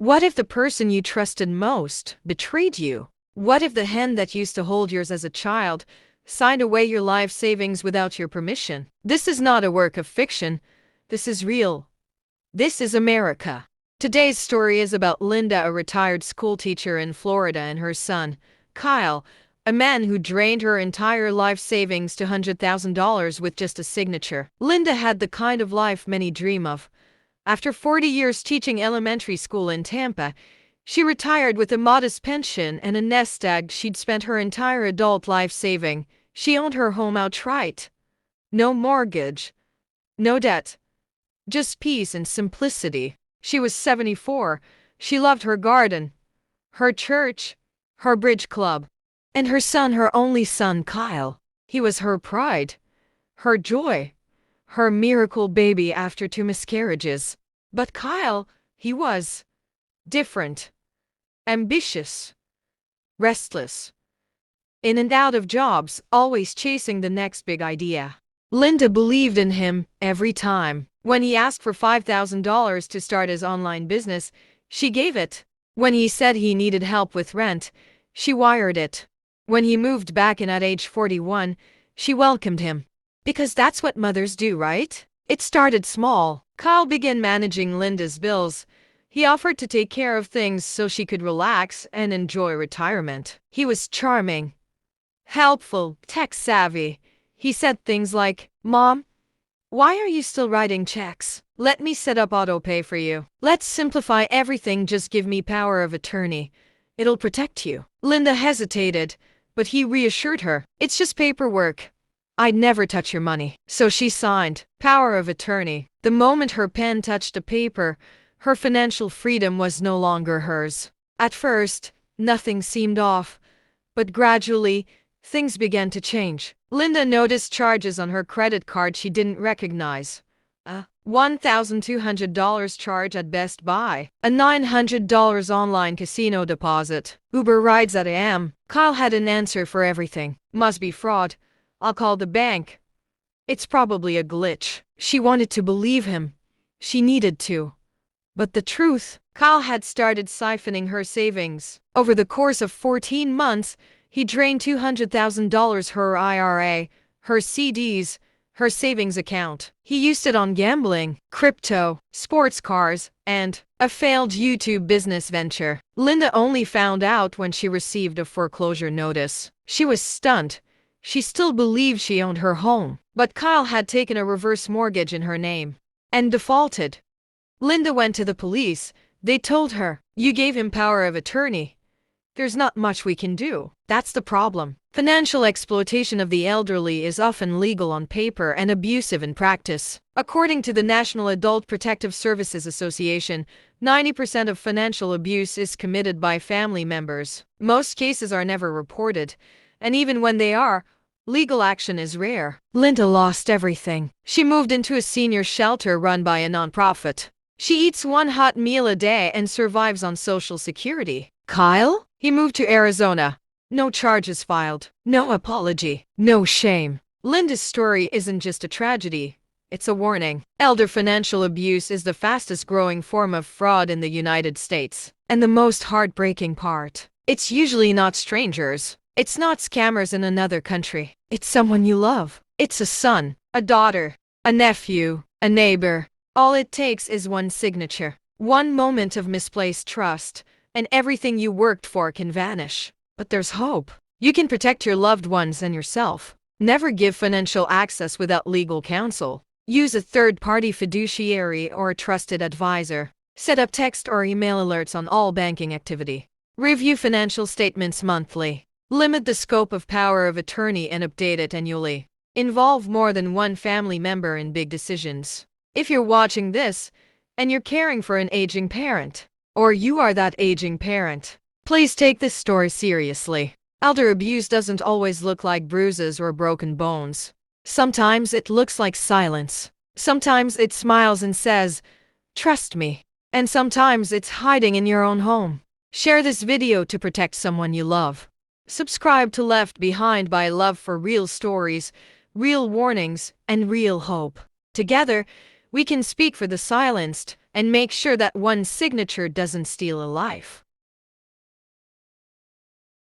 What if the person you trusted most betrayed you? What if the hand that used to hold yours as a child signed away your life savings without your permission? This is not a work of fiction. This is real. This is America. Today's story is about Linda, a retired schoolteacher in Florida, and her son, Kyle, a man who drained her entire life savings to $100,000 with just a signature. Linda had the kind of life many dream of. After 40 years teaching elementary school in Tampa, she retired with a modest pension and a nest egg she'd spent her entire adult life saving. She owned her home outright. No mortgage. No debt. Just peace and simplicity. She was 74. She loved her garden, her church, her bridge club, and her son, her only son, Kyle. He was her pride, her joy, her miracle baby after 2 miscarriages. But Kyle, he was different, ambitious, restless, in and out of jobs, always chasing the next big idea. Linda believed in him every time. When he asked for $5,000 to start his online business, she gave it. When he said he needed help with rent, she wired it. When he moved back in at age 41, she welcomed him. Because that's what mothers do, right? It started small. Kyle began managing Linda's bills. He offered to take care of things so she could relax and enjoy retirement. He was charming, helpful, tech-savvy. He said things like, "Mom, why are you still writing checks? Let me set up autopay for you. Let's simplify everything, just give me power of attorney. It'll protect you." Linda hesitated, but he reassured her, "It's just paperwork. I'd never touch your money." So she signed power of attorney. The moment her pen touched the paper, her financial freedom was no longer hers. At first, nothing seemed off, but gradually, things began to change. Linda noticed charges on her credit card she didn't recognize. A $1,200 charge at Best Buy. A $900 online casino deposit. Uber rides at AM. Kyle had an answer for everything. Must be fraud. I'll call the bank. It's probably a glitch. She wanted to believe him. She needed to. But the truth, Kyle had started siphoning her savings. Over the course of 14 months, he drained $200,000 her IRA, her CDs, her savings account. He used it on gambling, crypto, sports cars, and a failed YouTube business venture. Linda only found out when she received a foreclosure notice. She was stunned. She still believed she owned her home, but Kyle had taken a reverse mortgage in her name and defaulted. Linda went to the police. They told her, "You gave him power of attorney. There's not much we can do." That's the problem. Financial exploitation of the elderly is often legal on paper and abusive in practice. According to the National Adult Protective Services Association, 90% of financial abuse is committed by family members. Most cases are never reported, and even when they are, legal action is rare. Linda lost everything. She moved into a senior shelter run by a nonprofit. She eats one hot meal a day and survives on Social Security. Kyle? He moved to Arizona. No charges filed. No apology. No shame. Linda's story isn't just a tragedy. It's a warning. Elder financial abuse is the fastest growing form of fraud in the United States. And the most heartbreaking part, it's usually not strangers. It's not scammers in another country. It's someone you love. It's a son, a daughter, a nephew, a neighbor. All it takes is one signature, one moment of misplaced trust, and everything you worked for can vanish. But there's hope. You can protect your loved ones and yourself. Never give financial access without legal counsel. Use a third-party fiduciary or a trusted advisor. Set up text or email alerts on all banking activity. Review financial statements monthly. Limit the scope of power of attorney and update it annually. Involve more than one family member in big decisions. If you're watching this, and you're caring for an aging parent, or you are that aging parent, please take this story seriously. Elder abuse doesn't always look like bruises or broken bones. Sometimes it looks like silence. Sometimes it smiles and says, "Trust me." And sometimes it's hiding in your own home. Share this video to protect someone you love. Subscribe to Left Behind by Love for real stories, real warnings, and real hope. Together, we can speak for the silenced, and make sure that one signature doesn't steal a life.